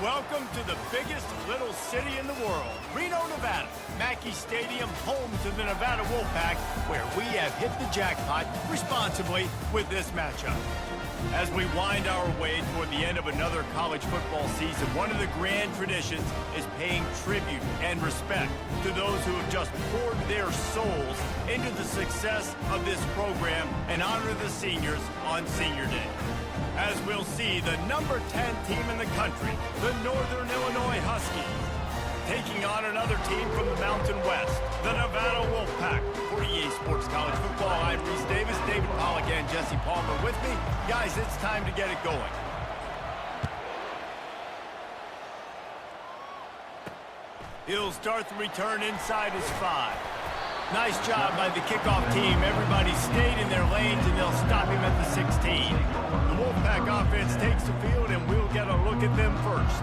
Welcome to the biggest little city in the world, Reno, Nevada. Mackey Stadium, home to the Nevada Wolfpack, where we have hit the jackpot responsibly with this matchup. As we wind our way toward the end of another college football season, one of the grand traditions is paying tribute and respect to those who have just poured their souls into the success of this program and honor the seniors on Senior Day. As we'll see, the number 10 team in the country, the Northern Illinois Huskies, taking on another team from the Mountain West, the Nevada Wolfpack. For EA Sports College Football, I'm Reese Davis, David Pollack, and Jesse Palmer with me. Guys, it's time to get it going. He'll start the return inside his 5. Nice job by the kickoff team. Everybody stayed in their lanes, and they'll stop him at the 16. The Wolfpack offense takes the field, and we'll get a look at them first.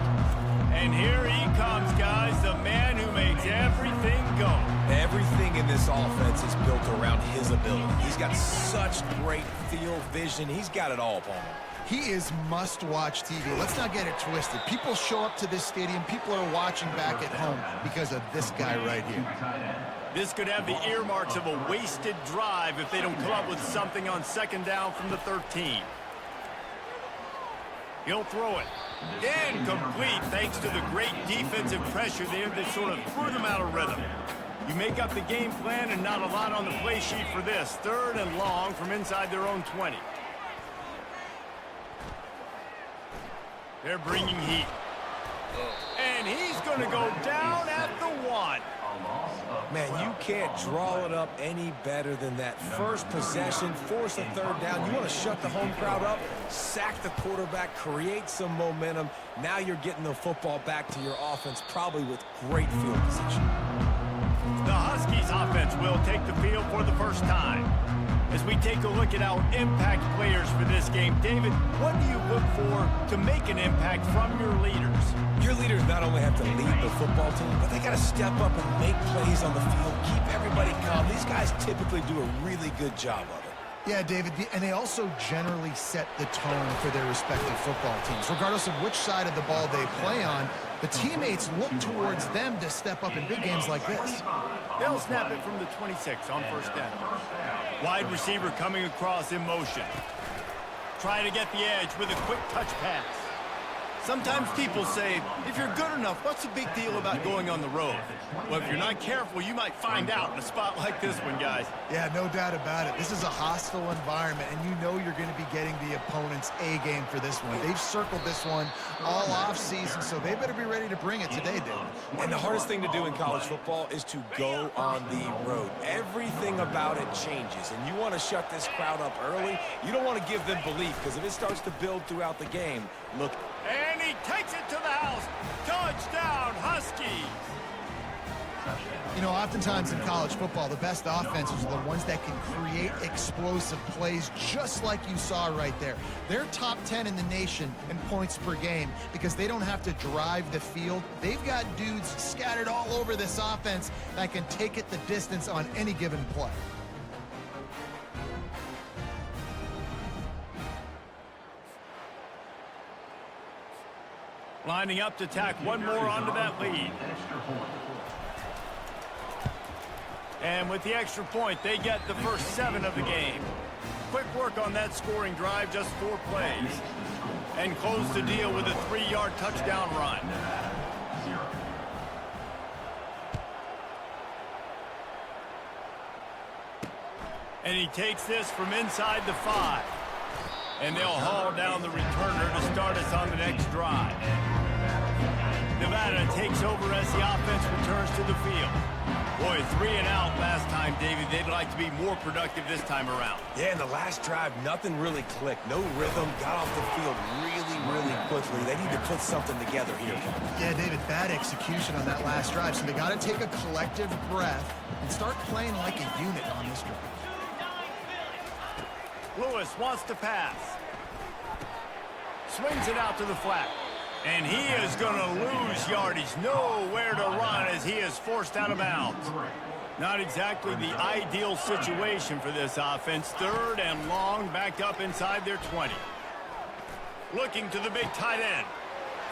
And here he comes, guys, the man who makes everything go. Everything in this offense is built around his ability. He's got such great field vision. He's got it all upon him. He is must-watch TV. Let's not get it twisted. People show up to this stadium. People are watching back at home because of this guy right here. This could have the earmarks of a wasted drive if they don't come up with something on second down from the 13. He'll throw it. Incomplete thanks to the great defensive pressure there that sort of threw them out of rhythm. You make up the game plan and not a lot on the play sheet for this. 3rd and long from inside their own 20. They're bringing heat. And he's going to go down at the 1. Man, you can't draw it up any better than that. First possession, force a 3rd down. You want to shut the home crowd up, sack the quarterback, create some momentum. Now you're getting the football back to your offense, probably with great field position. The Huskies offense will take the field for the first time. As we take a look at our impact players for this game, David, what do you look for to make an impact from your leaders? Your leaders not only have to lead the football team, but they got to step up and make plays on the field, keep everybody calm. These guys typically do a really good job of it. Yeah, David, and they also generally set the tone for their respective football teams. Regardless of which side of the ball they play on, the teammates look towards them to step up in big games like this. They'll snap it from the 26 on first down. Wide receiver coming across in motion. Trying to get the edge with a quick touch pass. Sometimes people say, if you're good enough, what's the big deal about going on the road? Well, if you're not careful, you might find out in a spot like this one, guys. Yeah, no doubt about it. This is a hostile environment, and you know you're going to be getting the opponent's A-game for this one. They've circled this one all off-season, so they better be ready to bring it today, David. And the hardest thing to do in college football is to go on the road. Everything about it changes, and you want to shut this crowd up early. You don't want to give them belief, because if it starts to build throughout the game, look. And he takes it to the house. Touchdown, Huskies. You know, oftentimes in college football, the best offenses are the ones that can create explosive plays just like you saw right there. They're top 10 in the nation in points per game because they don't have to drive the field. They've got dudes scattered all over this offense that can take it the distance on any given play. Lining up to tack one more onto that lead. And with the extra point, they get the first 7 of the game. Quick work on that scoring drive, just 4 plays. And close the deal with a 3-yard touchdown run. And he takes this from inside the 5. And they'll haul down the returner to start us on the next drive. Nevada takes over as the offense returns to the field. Boy, 3 and out last time, David. They'd like to be more productive this time around. Yeah, in the last drive, nothing really clicked. No rhythm, got off the field really quickly. They need to put something together here. Yeah, David, bad execution on that last drive. So they got to take a collective breath and start playing like a unit on this drive. Lewis wants to pass. Swings it out to the flat. And he is going to lose yardage. Nowhere to run as he is forced out of bounds. Not exactly the ideal situation for this offense. 3rd and long, back up inside their 20. Looking to the big tight end.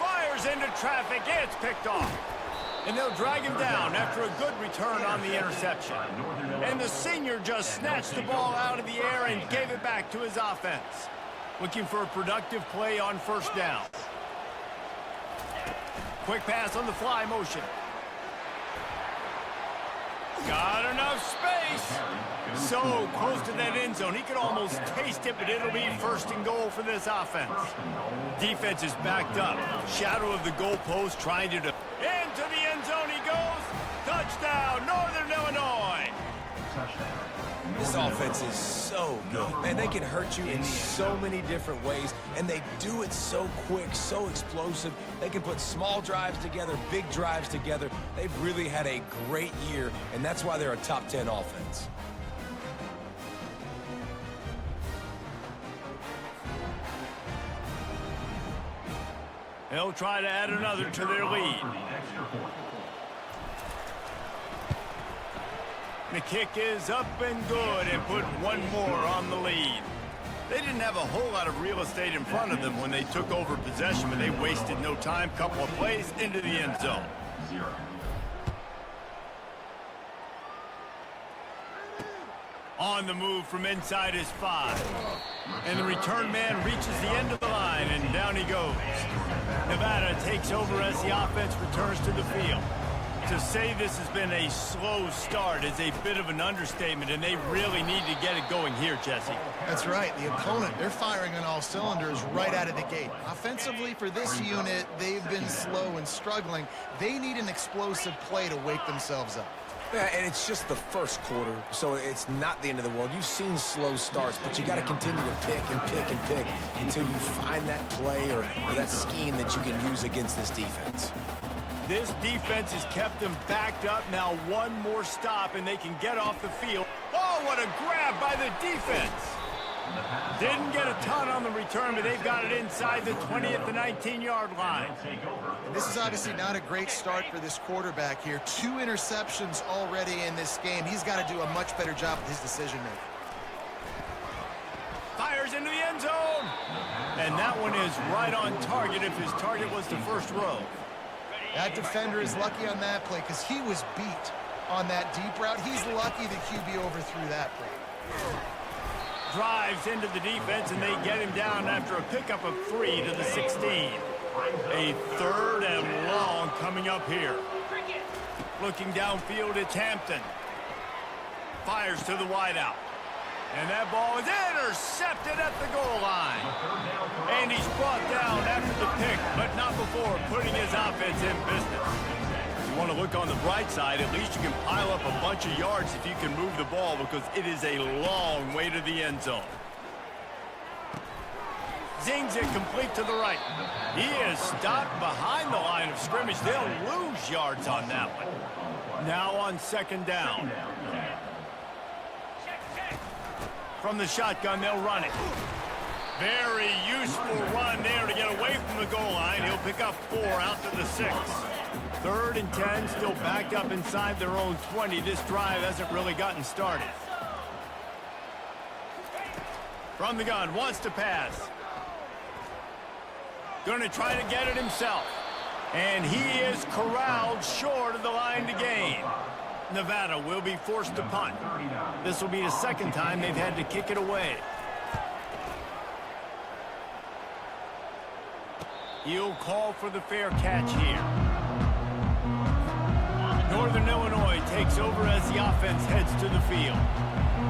Fires into traffic. It's picked off. And they'll drag him down after a good return on the interception. And the senior just snatched the ball out of the air and gave it back to his offense. Looking for a productive play on first down. Quick pass on the fly motion. Got enough space. So close to that end zone. He could almost taste it, but it'll be first and goal for this offense. Defense is backed up. Shadow of the goalpost trying to... Into the end zone he goes. Touchdown, Northern Illinois. This offense is so good. Man, they can hurt you in so many different ways, and they do it so quick, so explosive. They can put small drives together, big drives together. They've really had a great year, and that's why they're a top 10 offense. They'll try to add another to their lead. The kick is up and good and put one more on the lead. They didn't have a whole lot of real estate in front of them when they took over possession, but they wasted no time. Couple of plays into the end zone. On the move from inside his 5. And the return man reaches the end of the line, and down he goes. Nevada takes over as the offense returns to the field. To say this has been a slow start is a bit of an understatement, and they really need to get it going here, Jesse. That's right. The opponent, they're firing on all cylinders right out of the gate. Offensively, for this unit, they've been slow and struggling. They need an explosive play to wake themselves up. Yeah, and it's just the first quarter, so it's not the end of the world. You've seen slow starts, but you got to continue to pick and pick and pick until you find that play or that scheme that you can use against this defense. This defense has kept them backed up. Now one more stop, and they can get off the field. Oh, what a grab by the defense. Didn't get a ton on the return, but they've got it inside the 20 at the 19-yard line. And this is obviously not a great start for this quarterback here. 2 interceptions already in this game. He's got to do a much better job with his decision-making. Fires into the end zone. And that one is right on target if his target was the first row. That defender is lucky on that play because he was beat on that deep route. He's lucky the QB overthrew that play. Drives into the defense, and they get him down after a pickup of 3 to the 16. A third and long coming up here. Looking downfield, it's Hampton. Fires to the wideout. And that ball is intercepted at the goal line. And he's brought down after the pick, but not before putting his offense in business. If you want to look on the bright side, at least you can pile up a bunch of yards if you can move the ball, because it is a long way to the end zone. Zings it complete to the right. He is stopped behind the line of scrimmage. They'll lose yards on that one. Now on second down. From the shotgun, they'll run it. Very useful run there to get away from the goal line. He'll pick up 4 out to the 6. 3rd and 10, still backed up inside their own 20. This drive hasn't really gotten started. From the gun, wants to pass. Going to try to get it himself. And he is corralled short of the line to gain. Nevada will be forced to punt. This will be the second time they've had to kick it away. He'll call for the fair catch here. Northern Illinois takes over as the offense heads to the field.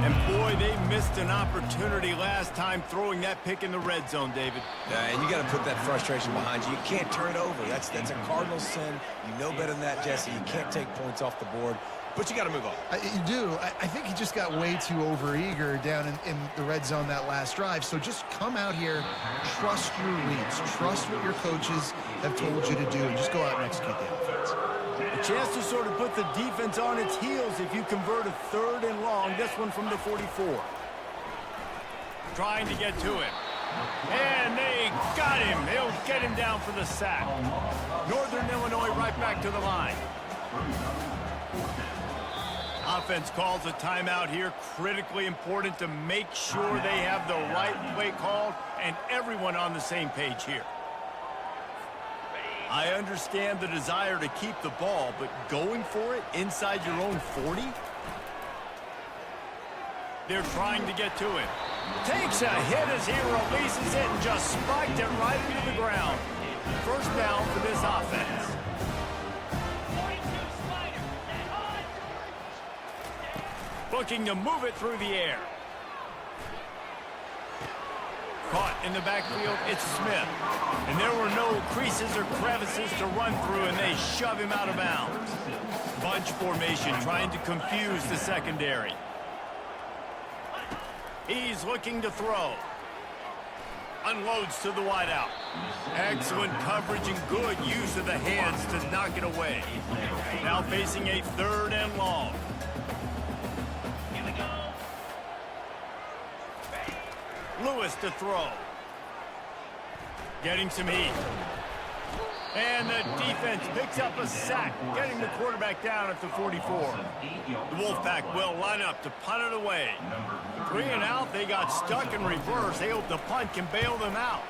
And boy, they missed an opportunity last time throwing that pick in the red zone, David. And you got to put that frustration behind you. You can't turn it over. That's a cardinal sin. You know better than that, Jesse. You can't take points off the board. But you got to move on. You do. I think he just got way too overeager down in the red zone that last drive. So just come out here, trust your reads, trust what your coaches have told you to do, and just go out and execute the offense. A chance to sort of put the defense on its heels if you convert a 3rd and long. This one from the 44. Trying to get to him. And they got him. They'll get him down for the sack. Northern Illinois right back to the line. Offense calls a timeout here. Critically important to make sure they have the right play called and everyone on the same page here. I understand the desire to keep the ball, but going for it inside your own 40? They're trying to get to it. Takes a hit as he releases it and just spiked it right into the ground. First down for this offense. Looking to move it through the air. Caught in the backfield, it's Smith. And there were no creases or crevices to run through, and they shove him out of bounds. Bunch formation trying to confuse the secondary. He's looking to throw. Unloads to the wideout. Excellent coverage and good use of the hands to knock it away. Now facing a 3rd and long. Lewis to throw. Getting some heat. And the defense picks up a sack, getting the quarterback down at the 44. The Wolfpack will line up to punt it away. 3 and out, they got stuck in reverse. They hope the punt can bail them out.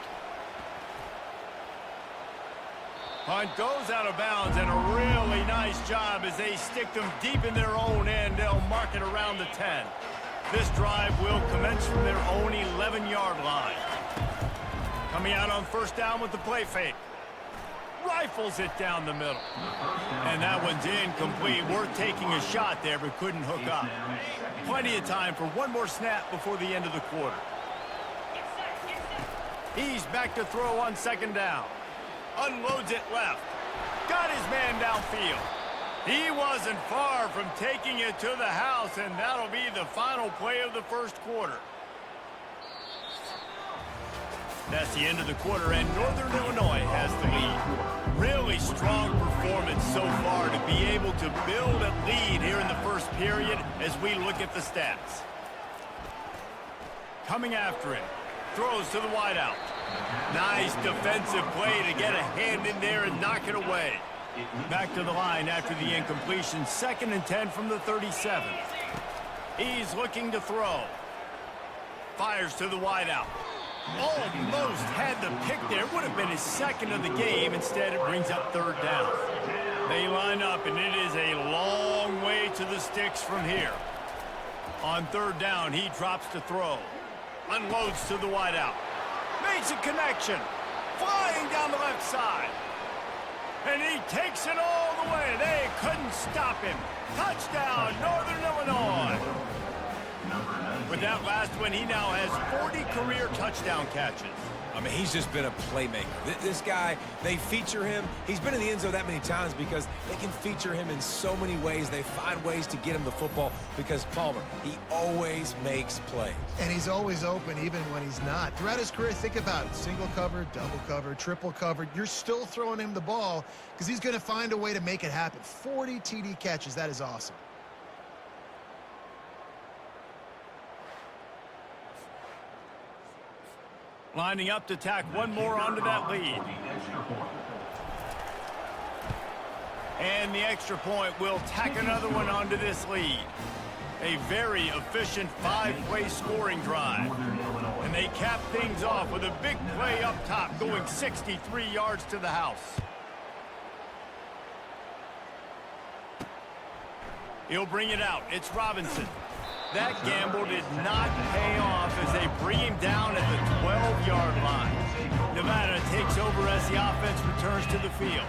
Punt goes out of bounds, and a really nice job as they stick them deep in their own end. They'll mark it around the 10. This drive will commence from their own 11-yard line. Coming out on first down with the play fake. Rifles it down the middle. And that one's incomplete. Worth taking a shot there, but couldn't hook up. Plenty of time for one more snap before the end of the quarter. He's back to throw on second down. Unloads it left. Got his man downfield. He wasn't far from taking it to the house, and that'll be the final play of the first quarter. That's the end of the quarter, and Northern Illinois has the lead. Really strong performance so far to be able to build a lead here in the first period as we look at the stats. Coming after it. Throws to the wideout. Nice defensive play to get a hand in there and knock it away. Back to the line after the incompletion. 2nd and 10 from the 37. He's looking to throw. Fires to the wideout. Almost had the pick there. Would have been his 2nd of the game. Instead, it brings up 3rd down. They line up, and it is a long way to the sticks from here. On 3rd down, he drops to throw. Unloads to the wideout. Makes a connection. Flying down the left side. And he takes it all the way. They couldn't stop him. Touchdown, Northern Illinois. With that last one, he now has 40 career touchdown catches. I mean, he's just been a playmaker. This guy, they feature him. He's been in the end zone that many times because they can feature him in so many ways. They find ways to get him the football because Palmer, he always makes plays. And he's always open even when he's not. Throughout his career, think about it. Single cover, double cover, triple covered. You're still throwing him the ball because he's going to find a way to make it happen. 40 TD catches. That is awesome. Lining up to tack one more onto that lead. And the extra point will tack another one onto this lead. A very efficient 5-play scoring drive. And they cap things off with a big play up top going 63 yards to the house. He'll bring it out. It's Robinson. That gamble did not pay off as they bring him down at the 12-yard line. Nevada takes over as the offense returns to the field.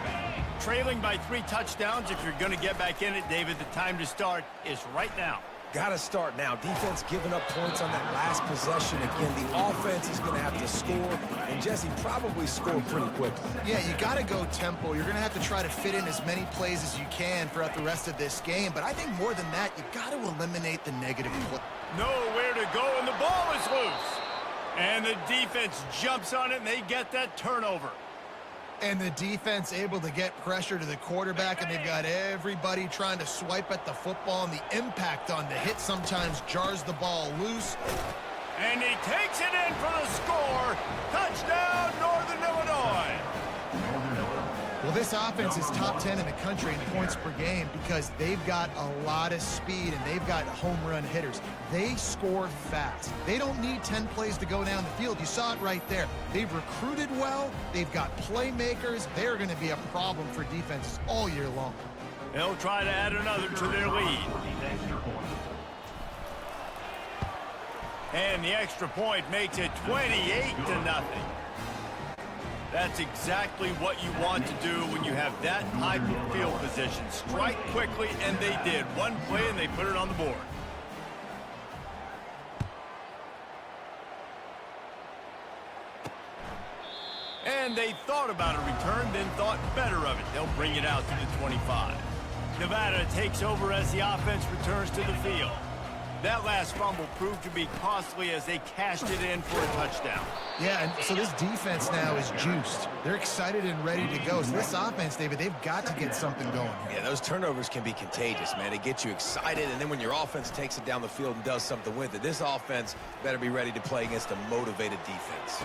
Trailing by 3 touchdowns. If you're going to get back in it, David, the time to start is right now. Got to start now. Defense giving up points on that last possession. Again, the offense is going to have to score, and Jesse probably scored pretty quickly. Yeah, you got to go tempo. You're going to have to try to fit in as many plays as you can throughout the rest of this game. But I think more than that, you got to eliminate the negative play. Nowhere to go, and the ball is loose. And the defense jumps on it, and they get that turnover. And the defense able to get pressure to the quarterback, and they've got everybody trying to swipe at the football, and the impact on the hit sometimes jars the ball loose. And he takes it in for the score. Touchdown, Northern Illinois. Well, this offense is top 10 in the country in points per game because they've got a lot of speed and they've got home run hitters. They score fast. They don't need 10 plays to go down the field. You saw it right there. They've recruited well. They've got playmakers. They're going to be a problem for defenses all year long. They'll try to add another to their lead. And the extra point makes it 28-0. That's exactly what you want to do when you have that type of field position. Strike quickly, and they did. One play, and they put it on the board. And they thought about a return, then thought better of it. They'll bring it out to the 25. Nevada takes over as the offense returns to the field. That last fumble proved to be costly as they cashed it in for a touchdown. Yeah, and so this defense now is juiced. They're excited and ready to go. So this offense, David, they've got to get something going here. Yeah, those turnovers can be contagious, man. They get you excited, and then when your offense takes it down the field and does something with it, this offense better be ready to play against a motivated defense.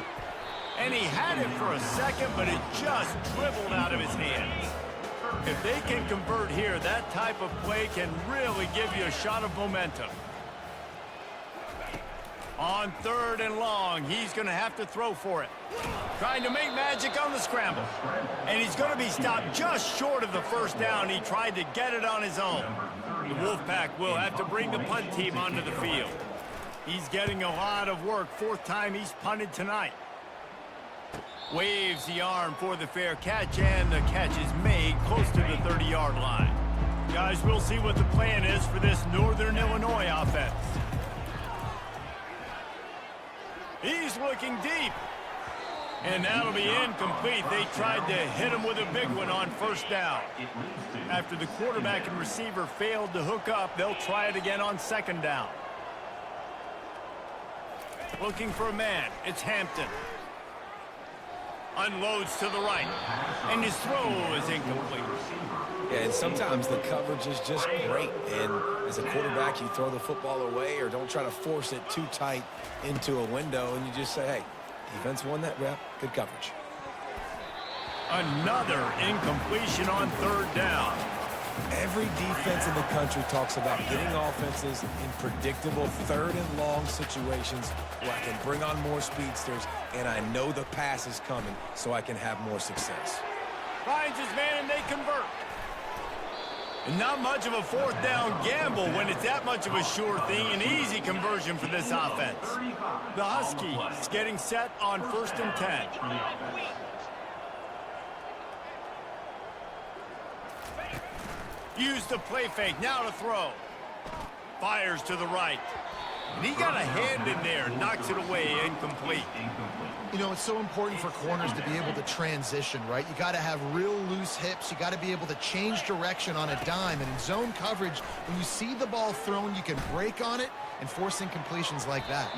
And he had it for a second, but it just dribbled out of his hands. If they can convert here, that type of play can really give you a shot of momentum. On 3rd and long, he's going to have to throw for it. Trying to make magic on the scramble. And he's going to be stopped just short of the first down. He tried to get it on his own. The Wolfpack will have to bring the punt team onto the field. He's getting a lot of work. 4th time he's punted tonight. Waves the arm for the fair catch, and the catch is made close to the 30-yard line. Guys, we'll see what the plan is for this Northern Illinois offense. He's looking deep. And that'll be incomplete. They tried to hit him with a big one on 1st down. After the quarterback and receiver failed to hook up, they'll try it again on 2nd down. Looking for a man. It's Hampton. Unloads to the right. And his throw is incomplete. Yeah, and sometimes the coverage is just great. And as a quarterback, you throw the football away or don't try to force it too tight into a window, and you just say, hey, defense won that rep. Good coverage. Another incompletion on 3rd down. Every defense in the country talks about getting offenses in predictable 3rd and long situations where I can bring on more speedsters and I know the pass is coming so I can have more success. Finds his man and they convert. And not much of a 4th down gamble when it's that much of a sure thing, an easy conversion for this offense. The Huskies getting set on 1st and 10. Use the play fake, now to throw. Fires to the right. And he got a hand in there, knocks it away, incomplete. You know, it's so important for corners to be able to transition, right? You got to have real loose hips. You got to be able to change direction on a dime. And in zone coverage, when you see the ball thrown, you can break on it and force incompletions like that.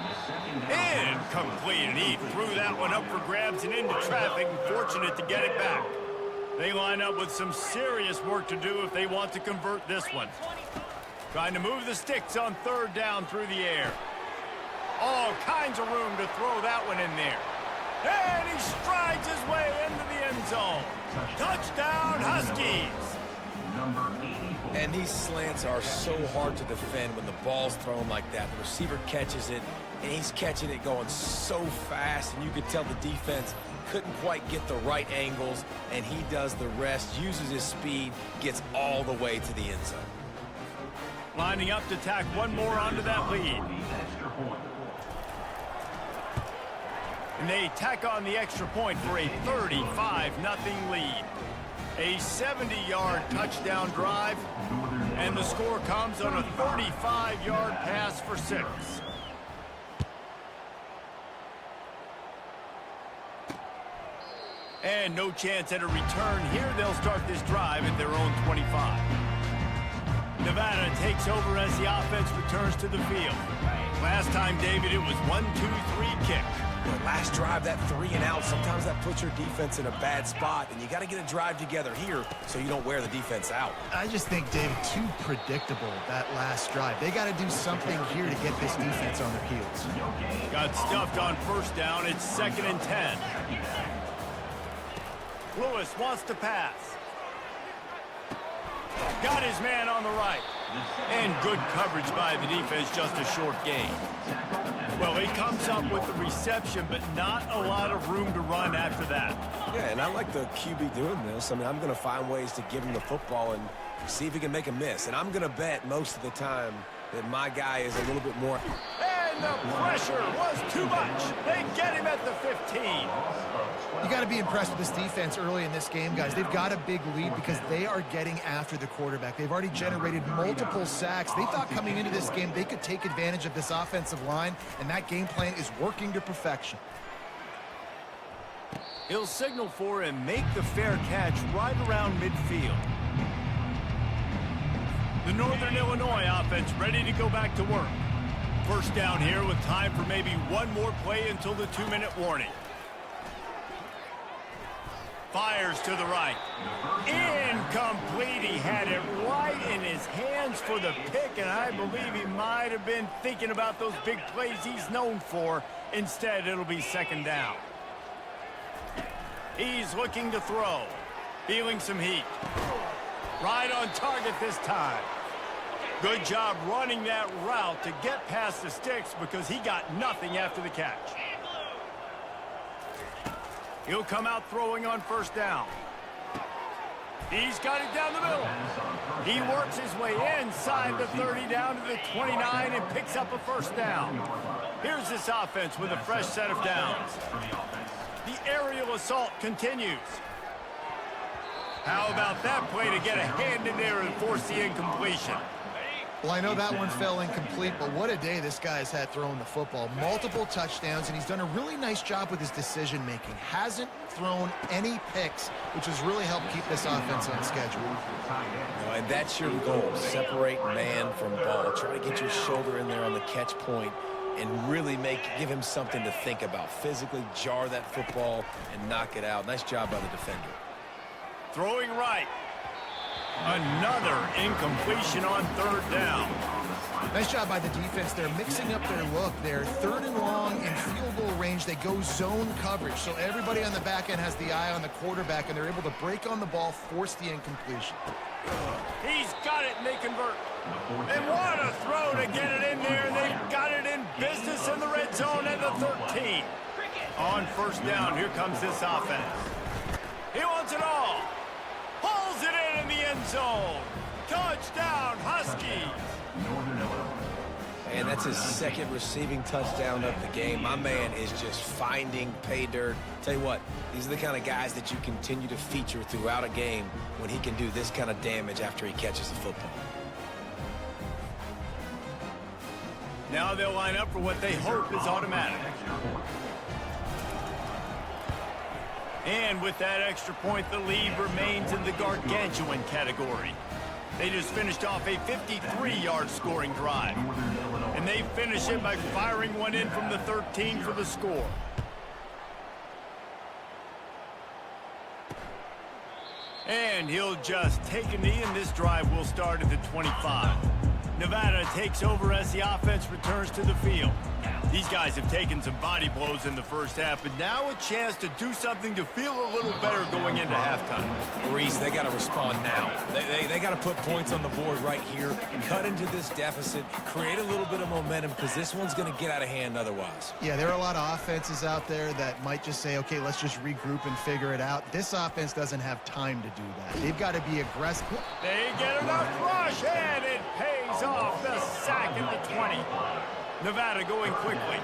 Incomplete, and he threw that one up for grabs and into traffic, and fortunate to get it back. They line up with some serious work to do if they want to convert this one. Trying to move the sticks on 3rd down through the air. All kinds of room to throw that one in there. And he strides his way into the end zone. Touchdown, Huskies! And these slants are so hard to defend when the ball's thrown like that. The receiver catches it, and he's catching it going so fast, and you could tell the defense couldn't quite get the right angles, and he does the rest, uses his speed, gets all the way to the end zone. Lining up to tack one more onto that lead. And they tack on the extra point for a 35-0 lead. A 70-yard touchdown drive, and the score comes on a 35-yard pass for 6. And no chance at a return here. They'll start this drive at their own 25. Nevada takes over as the offense returns to the field. Last time, David, it was 1-2-3 kick. Well, last drive, that 3 and out, sometimes that puts your defense in a bad spot, and you got to get a drive together here so you don't wear the defense out. I just think, David, too predictable, that last drive. They got to do something here to get this defense on their heels. Got stuffed on 1st down. It's 2nd and 10. Lewis wants to pass. Got his man on the right. And good coverage by the defense, just a short gain. Well, he comes up with the reception, but not a lot of room to run after that. Yeah, and I like the QB doing this. I mean, I'm going to find ways to give him the football and see if he can make a miss. And I'm going to bet most of the time that my guy is a little bit more... And the pressure was too much. They get him at the 15. You got to be impressed with this defense early in this game, guys. They've got a big lead because they are getting after the quarterback. They've already generated multiple sacks. They thought coming into this game they could take advantage of this offensive line, and that game plan is working to perfection. He'll signal for and make the fair catch right around midfield. The Northern Illinois offense ready to go back to work. First down here with time for maybe one more play until the 2-minute warning. Fires to the right. Incomplete. He had it right in his hands for the pick, and I believe he might have been thinking about those big plays he's known for. Instead, it'll be second down. He's looking to throw. Feeling some heat. Right on target this time. Good job running that route to get past the sticks because he got nothing after the catch. He'll come out throwing on first down. He's got it down the middle. He works his way inside the 30 down to the 29 and picks up a first down. Here's this offense with a fresh set of downs. The aerial assault continues. How about that play to get a hand in there and force the incompletion? Well, I know that one fell incomplete, but what a day this guy's had throwing the football. Multiple touchdowns, and he's done a really nice job with his decision-making. Hasn't thrown any picks, which has really helped keep this offense on schedule. And that's your goal. Separate man from ball. Try to get your shoulder in there on the catch point and really give him something to think about. Physically jar that football and knock it out. Nice job by the defender. Throwing right. Another incompletion on third down. Nice job by the defense. They're mixing up their look. They're third and long in field goal range. They go zone coverage, so everybody on the back end has the eye on the quarterback, and they're able to break on the ball, force the incompletion. He's got it, and they convert. And what a throw to get it in there. They've got it in business in the red zone at the 13. On first down, here comes this offense. He wants it all. Pulls it in the end zone. Touchdown, Huskies. And that's his second receiving touchdown of the game. My man is just finding pay dirt. Tell you what, these are the kind of guys that you continue to feature throughout a game when he can do this kind of damage after he catches the football. Now they'll line up for what they hope is automatic. And with that extra point, the lead remains in the gargantuan category. They just finished off a 53-yard scoring drive. And they finish it by firing one in from the 13 for the score. And he'll just take a knee, and this drive will start at the 25. Nevada takes over as the offense returns to the field. These guys have taken some body blows in the first half, but now a chance to do something to feel a little better going into halftime. Reese, they got to respond now. They got to put points on the board right here, cut into this deficit, create a little bit of momentum, because this one's going to get out of hand otherwise. Yeah, there are a lot of offenses out there that might just say, okay, let's just regroup and figure it out. This offense doesn't have time to do that. They've got to be aggressive. They get enough rush, and it pays off. The sack at the 20. Nevada going quickly.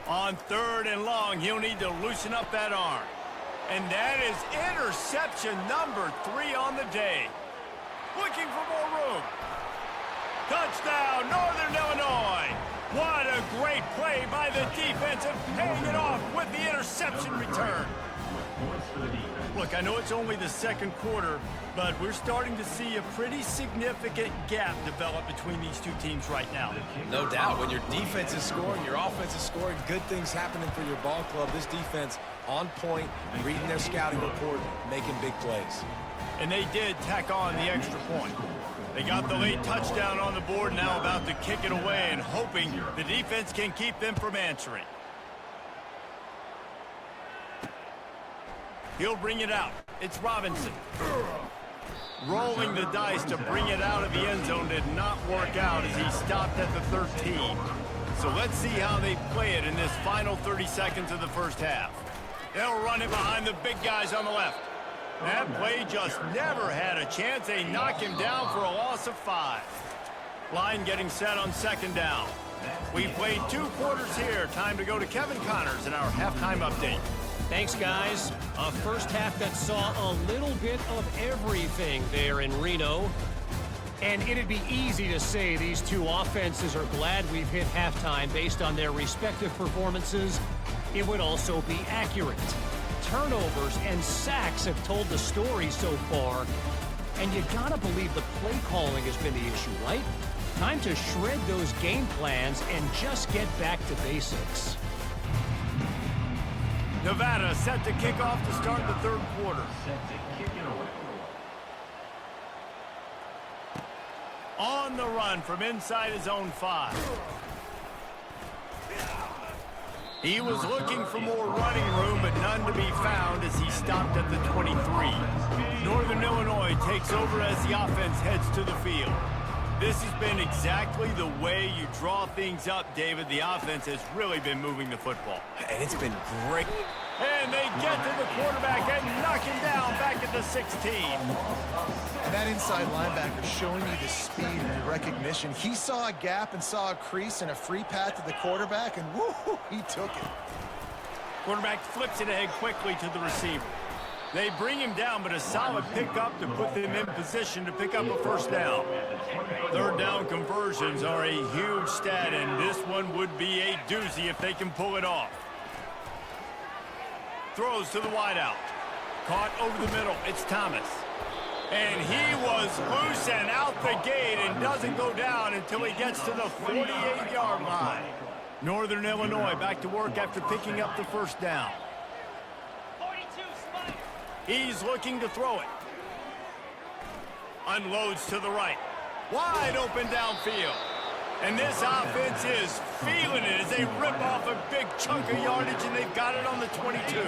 On third and long, he'll need to loosen up that arm. And that is interception number 3 on the day. Looking for more room. Touchdown, Northern Illinois. What a great play by the defense and paying it off with the interception return. Look, I know it's only the second quarter, but we're starting to see a pretty significant gap develop between these two teams right now. No doubt. When your defense is scoring, your offense is scoring, good things happening for your ball club. This defense on point, reading their scouting report, making big plays. And they did tack on the extra point. They got the late touchdown on the board, now about to kick it away and hoping the defense can keep them from answering. He'll bring it out. It's Robinson. Rolling the dice to bring it out of the end zone did not work out as he stopped at the 13. So let's see how they play it in this final 30 seconds of the first half. They'll run it behind the big guys on the left. That play just never had a chance. They knock him down for a loss of 5. Line getting set on second down. We played 2 quarters here. Time to go to Kevin Connors in our halftime update. Thanks, guys. A first half that saw a little bit of everything there in Reno. And it'd be easy to say these two offenses are glad we've hit halftime based on their respective performances. It would also be accurate. Turnovers and sacks have told the story so far. And you gotta believe the play calling has been the issue, right? Time to shred those game plans and just get back to basics. Nevada set to kick off to start the third quarter. On the run from inside his own 5. He was looking for more running room, but none to be found as he stopped at the 23. Northern Illinois takes over as the offense heads to the field. This has been exactly the way you draw things up, David. The offense has really been moving the football. And it's been great. And they get to the quarterback and knock him down back at the 16. And that inside linebacker showing you the speed and the recognition. He saw a gap and saw a crease and a free path to the quarterback, and woo, he took it. Quarterback flips it ahead quickly to the receiver. They bring him down, but a solid pickup to put them in position to pick up a first down. Third down conversions are a huge stat, and this one would be a doozy if they can pull it off. Throws to the wideout. Caught over the middle. It's Thomas. And he was loose and out the gate and doesn't go down until he gets to the 48-yard line. Northern Illinois back to work after picking up the first down. He's looking to throw it. Unloads to the right. Wide open downfield. And this offense is feeling it as they rip off a big chunk of yardage, and they've got it on the 22.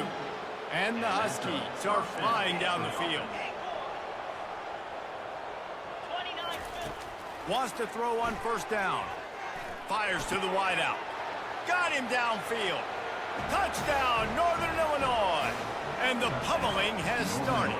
And the Huskies are flying down the field. Wants to throw on first down. Fires to the wideout. Got him downfield. Touchdown, Northern Illinois. And the pummeling has started.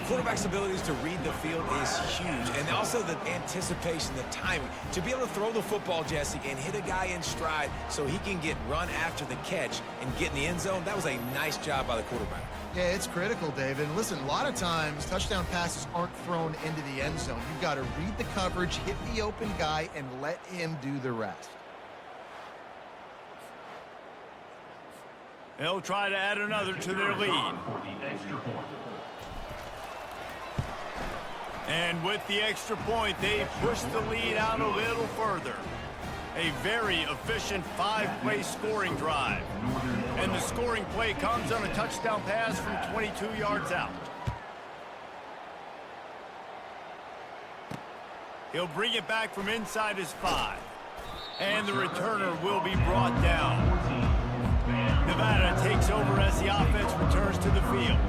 Quarterback's abilities to read the field is huge, and also the anticipation, the timing. To be able to throw the football, Jesse, and hit a guy in stride so he can get run after the catch and get in the end zone, that was a nice job by the quarterback. Yeah, it's critical, David. And listen, a lot of times touchdown passes aren't thrown into the end zone. You've got to read the coverage, hit the open guy, and let him do the rest. They'll try to add another to their lead. And with the extra point, they push the lead out a little further. A very efficient 5-play scoring drive. And the scoring play comes on a touchdown pass from 22 yards out. He'll bring it back from inside his 5. And the returner will be brought down. Nevada takes over as the offense returns to the field.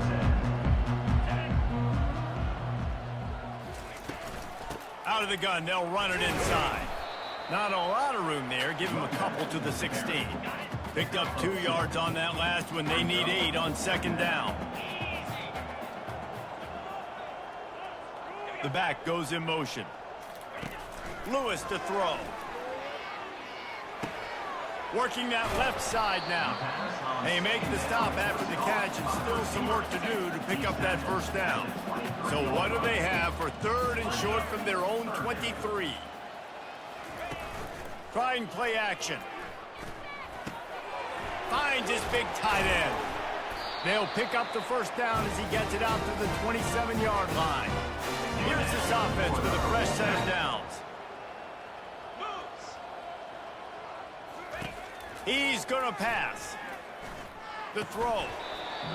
Out of the gun, they'll run it inside. Not a lot of room there. Give him a couple to the 16. Picked up 2 yards on that last one. They need 8 on second down. The back goes in motion. Lewis to throw. Working that left side now. They make the stop after the catch, and still some work to do to pick up that first down. So what do they have for third and short from their own 23? Trying play action. Finds his big tight end. They'll pick up the first down as he gets it out to the 27-yard line. Here's this offense with a fresh set of downs. He's going to pass. The throw.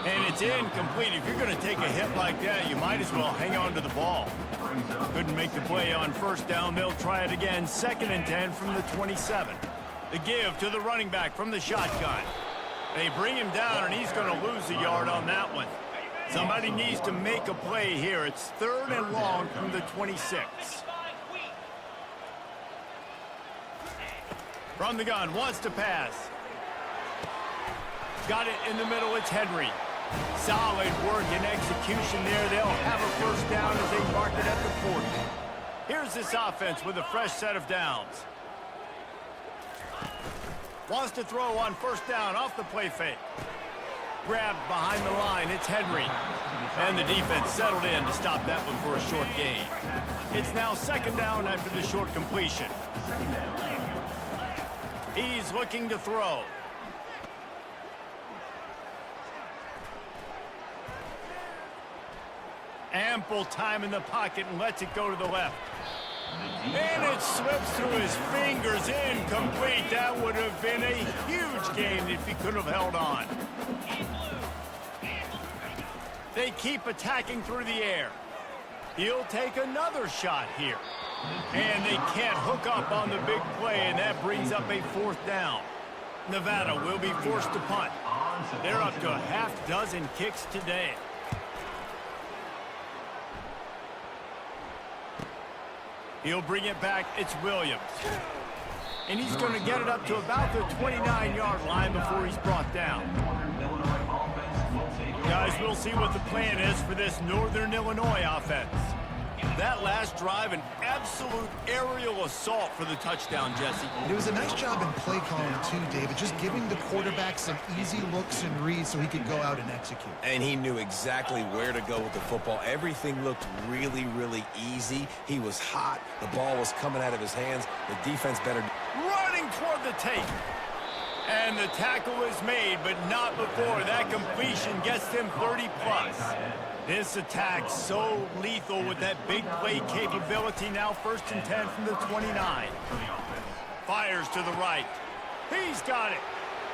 And it's incomplete. If you're going to take a hit like that, you might as well hang on to the ball. Couldn't make the play on first down. They'll try it again. 2nd and 10 from the 27. The give to the running back from the shotgun. They bring him down, and he's going to lose a yard on that one. Somebody needs to make a play here. It's 3rd and long from the 26. From the gun, wants to pass. Got it in the middle, it's Henry. Solid work and execution there. They'll have a first down as they mark it at the 40. Here's this offense with a fresh set of downs. Wants to throw on first down off the play fake. Grabbed behind the line, it's Henry. And the defense settled in to stop that one for a short gain. It's now 2nd down after the short completion. He's looking to throw. Ample time in the pocket and lets it go to the left. And it slips through his fingers, incomplete. That would have been a huge gain if he could have held on. They keep attacking through the air. He'll take another shot here. And they can't hook up on the big play, and that brings up a 4th down. Nevada will be forced to punt. They're up to a half-dozen kicks today. He'll bring it back. It's Williams. And he's going to get it up to about the 29-yard line before he's brought down. Guys, we'll see what the plan is for this Northern Illinois offense. That last drive, an absolute aerial assault for the touchdown, Jesse. It was a nice job in play calling too, David, just giving the quarterback some easy looks and reads so he could go out and execute. And he knew exactly where to go with the football. Everything looked really, really easy. He was hot. The ball was coming out of his hands. The defense better. Running toward the tape. And the tackle is made, but not before that completion gets them 30-plus. This attack so lethal with that big play capability. Now 1st and 10 from the 29. Fires to the right. He's got it.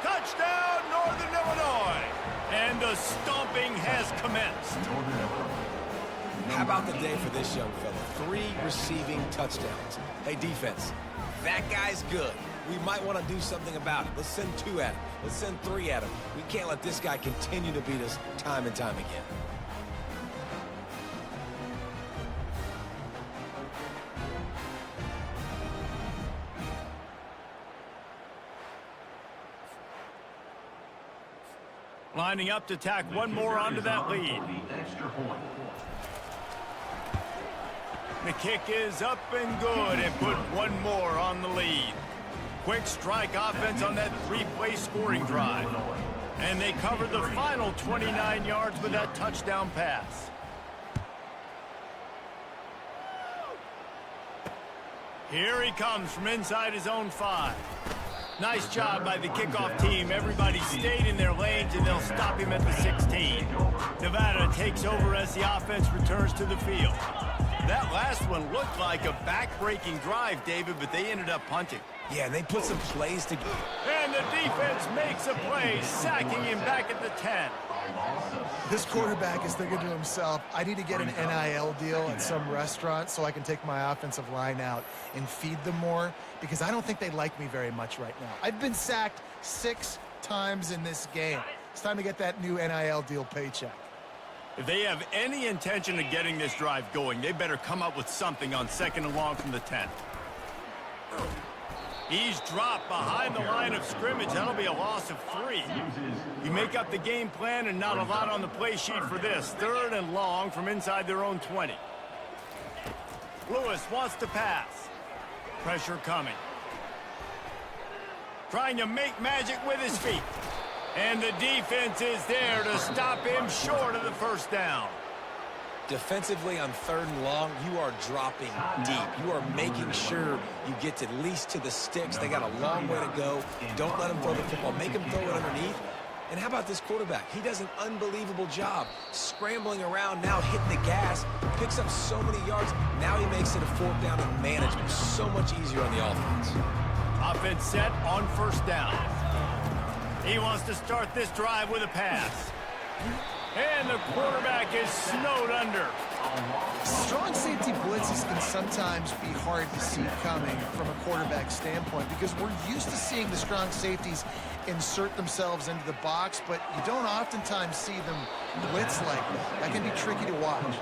Touchdown, Northern Illinois. And the stomping has commenced. How about the day for this young fella? 3 receiving touchdowns. Hey, defense, that guy's good. We might want to do something about it. Let's send 2 at him. Let's send 3 at him. We can't let this guy continue to beat us time and time again. Lining up to tack one more onto that lead. The kick is up and good and put one more on the lead. Quick strike offense on that 3-play scoring drive. And they covered the final 29 yards with that touchdown pass. Here he comes from inside his own 5. Nice job by the kickoff team. Everybody stayed in their lanes, and they'll stop him at the 16. Nevada takes over as the offense returns to the field. That last one looked like a back-breaking drive, David, but they ended up punting. Yeah, they put some plays together. And the defense makes a play, sacking him back at the 10. This quarterback is thinking to himself, I need to get an NIL deal at some restaurant so I can take my offensive line out and feed them more, because I don't think they like me very much right now. I've been sacked 6 times in this game. It's time to get that new NIL deal paycheck. If they have any intention of getting this drive going, they better come up with something on 2nd and long from the 10. He's dropped behind the line of scrimmage. That'll be a loss of 3. You make up the game plan and not a lot on the play sheet for this. 3rd and long from inside their own 20. Lewis wants to pass. Pressure coming. Trying to make magic with his feet. And the defense is there to stop him short of the first down. Defensively on 3rd and long, you are dropping deep. You are making sure you get at least to the sticks. They got a long way to go. Don't let them throw the football. Make them throw it underneath. And how about this quarterback? He does an unbelievable job scrambling around, now hitting the gas, picks up so many yards. Now he makes it a 4th down and management so much easier on the offense. Offense set on 1st down. He wants to start this drive with a pass. And the quarterback is snowed under. Strong safety blitzes can sometimes be hard to see coming from a quarterback standpoint because we're used to seeing the strong safeties insert themselves into the box, but you don't oftentimes see them blitz like that. That can be tricky to watch.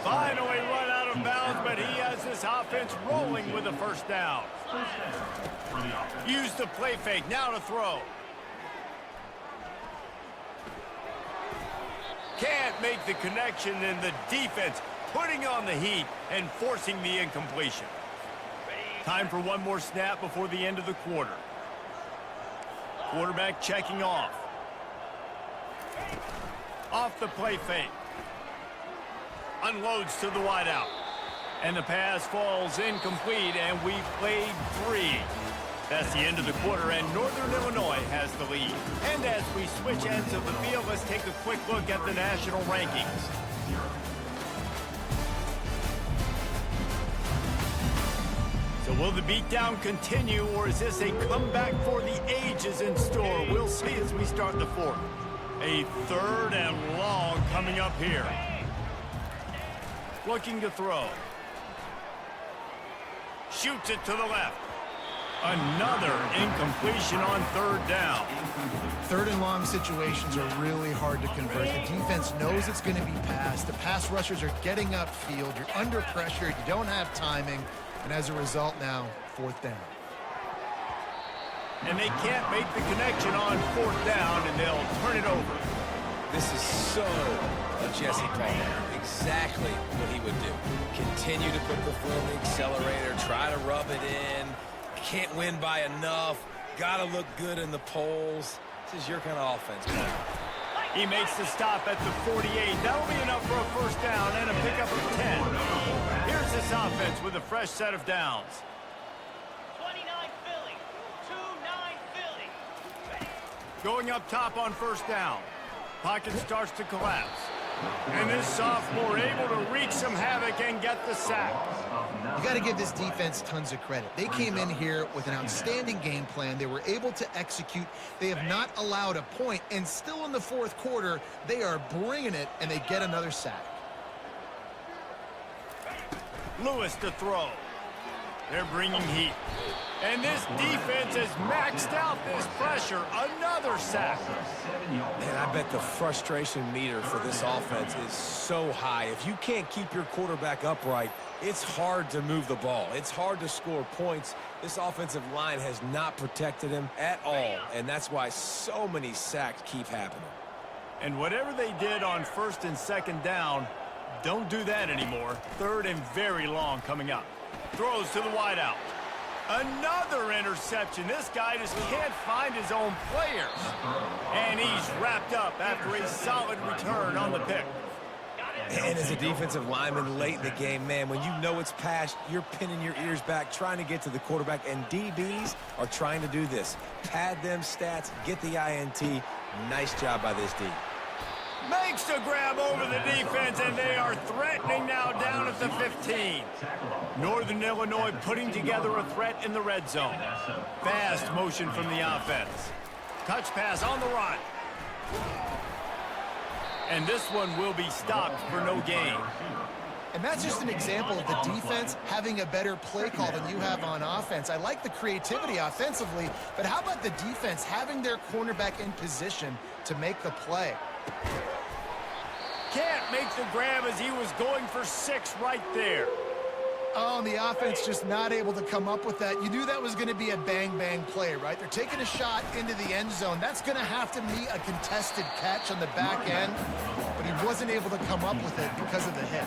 Finally run out of bounds, but he has this offense rolling with a 1st down. Use the play fake, now to throw. Can't make the connection, and the defense putting on the heat and forcing the incompletion. Time for one more snap before the end of the quarter. Quarterback checking off. Off the play fake. Unloads to the wideout. And the pass falls incomplete, and we've played 3. That's the end of the quarter, and Northern Illinois has the lead. And as we switch ends of the field, let's take a quick look at the national rankings. So will the beatdown continue, or is this a comeback for the ages in store? We'll see as we start the 4th. A 3rd and long coming up here. Looking to throw. Shoots it to the left. Another incompletion on 3rd down. 3rd and long situations are really hard to convert. The defense knows it's going to be passed. The pass rushers are getting upfield. You're under pressure. You don't have timing. And as a result now, 4th down. And they can't make the connection on 4th down, and they'll turn it over. This is so a Jesse Palmer. Exactly what he would do. Continue to put the foot on the accelerator, try to rub it in. Can't win by enough. Got to look good in the polls. This is your kind of offense, man. He makes the stop at the 48. That'll be enough for a 1st down and a pickup of 10. Here's this offense with a fresh set of downs. 29 Philly. 2-9 Philly. Going up top on 1st down. Pocket starts to collapse. And this sophomore able to wreak some havoc and get the sack. You got to give this defense tons of credit. They came in here with an outstanding game plan. They were able to execute. They have not allowed a point, and still in the 4th quarter, they are bringing it, and they get another sack. Lewis to throw. They're bringing heat. And this defense has maxed out this pressure. Another sack. Man, I bet the frustration meter for this offense is so high. If you can't keep your quarterback upright, it's hard to move the ball. It's hard to score points. This offensive line has not protected him at all, and that's why so many sacks keep happening. And whatever they did on 1st and 2nd down, don't do that anymore. 3rd and very long coming up. Throws to the wideout. Another interception. This guy just can't find his own players. And he's wrapped up after a solid return on the pick. And as a defensive lineman late in the game, man, when you know it's passed, you're pinning your ears back, trying to get to the quarterback, and DBs are trying to do this. Pad them stats, get the INT. Nice job by this D. Makes the grab over the defense, and they are threatening now down at the 15. Northern Illinois putting together a threat in the red zone. Fast motion from the offense. Touch pass on the run. And this one will be stopped for no gain. And that's just an example of the defense having a better play call than you have on offense. I like the creativity offensively, but how about the defense having their cornerback in position to make the play? Can't make the grab as he was going for 6 right there. Oh, and the offense just not able to come up with that. You knew that was going to be a bang-bang play, right? They're taking a shot into the end zone. That's going to have to be a contested catch on the back end, but he wasn't able to come up with it because of the hit.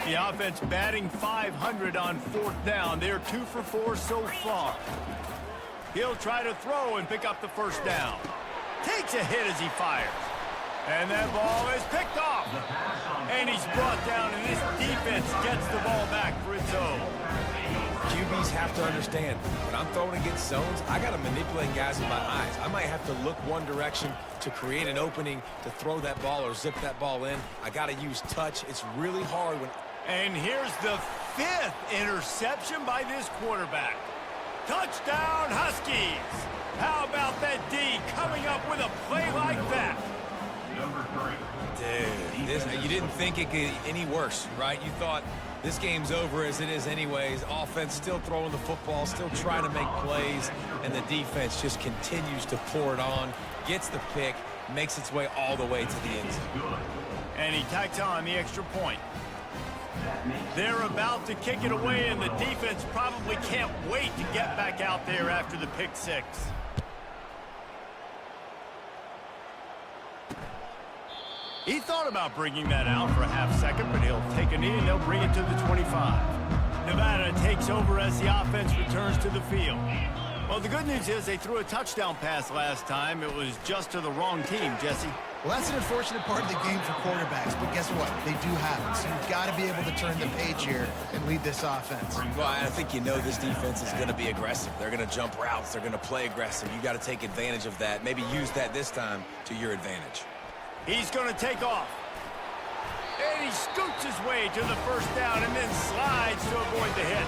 The offense batting .500 on 4th down. They're 2 for 4 so far. He'll try to throw and pick up the 1st down. Takes a hit as he fires. And that ball is picked off. And he's brought down, and this defense gets the ball back for its own. QBs have to understand, when I'm throwing against zones, I got to manipulate guys with my eyes. I might have to look one direction to create an opening to throw that ball or zip that ball in. I got to use touch. It's really hard when... And here's the 5th interception by this quarterback. Touchdown, Huskies! How about that D coming up with a play like that? Dude, you didn't think it could get any worse, right? You thought this game's over as it is anyways. Offense still throwing the football, still trying to make plays, and the defense just continues to pour it on, gets the pick, makes its way all the way to the end zone. And he tacks on the extra point. They're about to kick it away, and the defense probably can't wait to get back out there after the pick six. He thought about bringing that out for a half second, but he'll take a knee and they'll bring it to the 25. Nevada takes over as the offense returns to the field. Well, the good news is they threw a touchdown pass last time. It was just to the wrong team, Jesse. Well, that's an unfortunate part of the game for quarterbacks, but guess what? They do have it, so you've got to be able to turn the page here and lead this offense. Well, I think you know this defense is going to be aggressive. They're going to jump routes. They're going to play aggressive. You got to take advantage of that. Maybe use that this time to your advantage. He's going to take off. And he scoots his way to the first down and then slides to avoid the hit.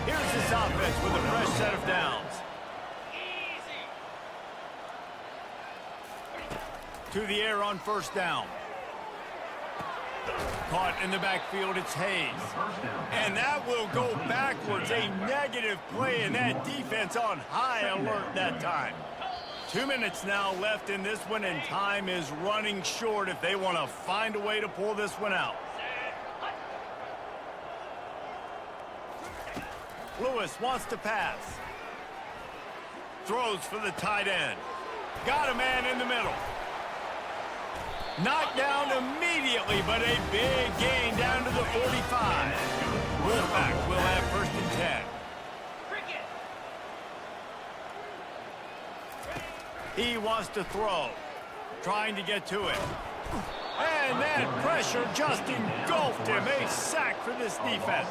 Here's this offense with a fresh set of downs. To the air on first down. Caught in the backfield, it's Hayes. And that will go backwards. A negative play, and that defense on high alert that time. 2 minutes now left in this one, and time is running short if they want to find a way to pull this one out. Lewis wants to pass. Throws for the tight end. Got a man in the middle. Knocked down immediately, but a big gain down to the 45. Wolfpack will have first and 10. He wants to throw, trying to get to it. And that pressure just engulfed him. A sack for this defense.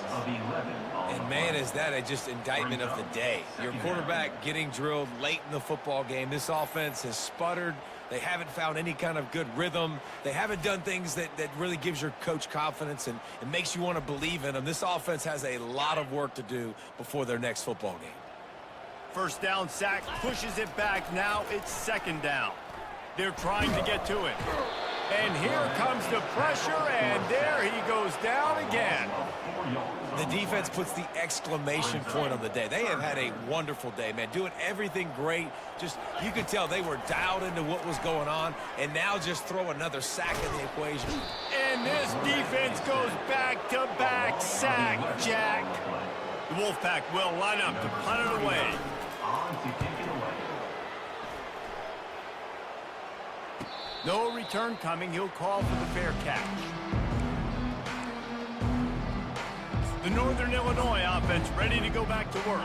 And man, is that a just indictment of the day. Your quarterback getting drilled late in the football game. This offense has sputtered. They haven't found any kind of good rhythm. They haven't done things that really gives your coach confidence and it makes you want to believe in them. This offense has a lot of work to do before their next football game. First down sack, pushes it back. Now it's second down. They're trying to get to it. And here comes the pressure, and there he goes down again. The defense puts the exclamation point on the day. They have had a wonderful day, man. Doing everything great. Just, you could tell they were dialed into what was going on, and now just throw another sack in the equation. And this defense goes back-to-back sack, Jack. The Wolfpack will line up to punt it away. No return coming. He'll call for the fair catch. The Northern Illinois offense ready to go back to work.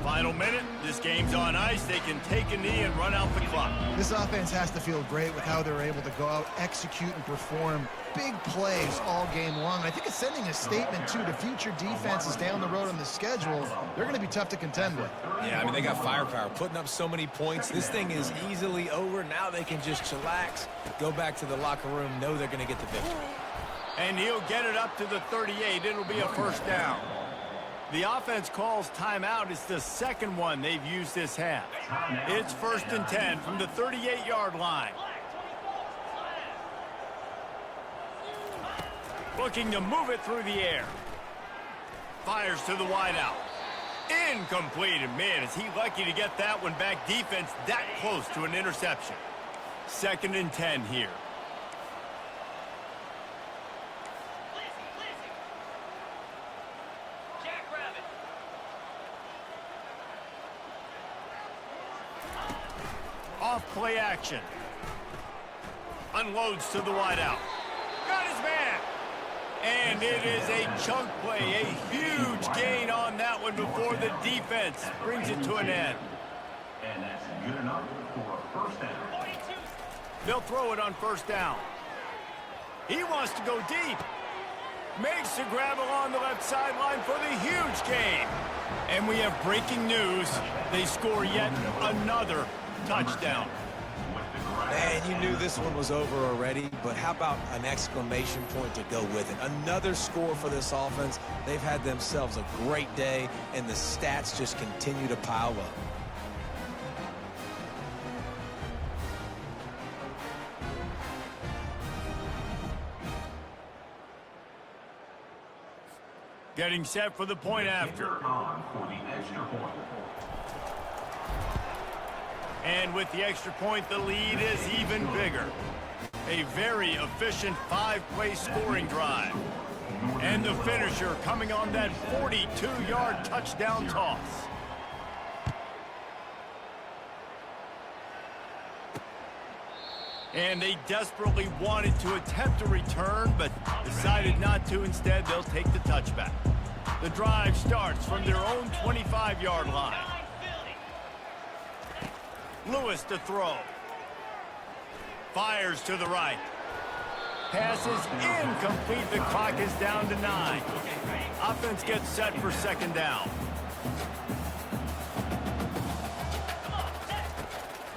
Final minute. This game's on ice. They can take a knee and run out the clock. This offense has to feel great with how they're able to go out, execute, and perform big plays all game long. I think it's sending a statement, too, to future defenses down the road on the schedule. They're going to be tough to contend with. Yeah, I mean, they got firepower, putting up so many points. This thing is easily over. Now they can just chillax, go back to the locker room, know they're going to get the victory. And he'll get it up to the 38. It'll be a first down. The offense calls timeout. It's the second one they've used this half. It's first and 10 from the 38-yard line. Looking to move it through the air. Fires to the wideout. Incomplete. And man, is he lucky to get that one back. Defense that close to an interception. Second and 10 here. Off play action. Unloads to the wideout. Got his man. And it is a chunk play. A huge gain on that one before the defense brings it to an end. And that's good enough 42. They'll throw it on first down. He wants to go deep. Makes the grab along the left sideline for the huge gain. And we have breaking news. They score yet another touchdown. Man, you knew this one was over already, but how about an exclamation point to go with it? Another score for this offense. They've had themselves a great day, and the stats just continue to pile up. Getting set for the point after. And with the extra point, the lead is even bigger. A very efficient 5-play scoring drive. And the finisher coming on that 42-yard touchdown toss. And they desperately wanted to attempt a return, but decided not to. Instead, they'll take the touchback. The drive starts from their own 25-yard line. Lewis to throw. Fires to the right. Passes incomplete. The clock is down to 9. Offense gets set for second down.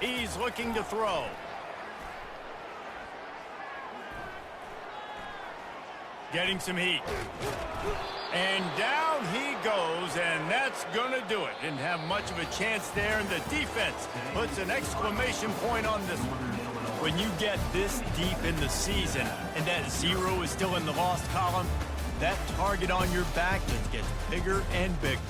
He's looking to throw. Getting some heat. And down he goes, and that's going to do it. Didn't have much of a chance there, and the defense puts an exclamation point on this one. When you get this deep in the season and that 0 is still in the lost column, that target on your back just gets bigger and bigger.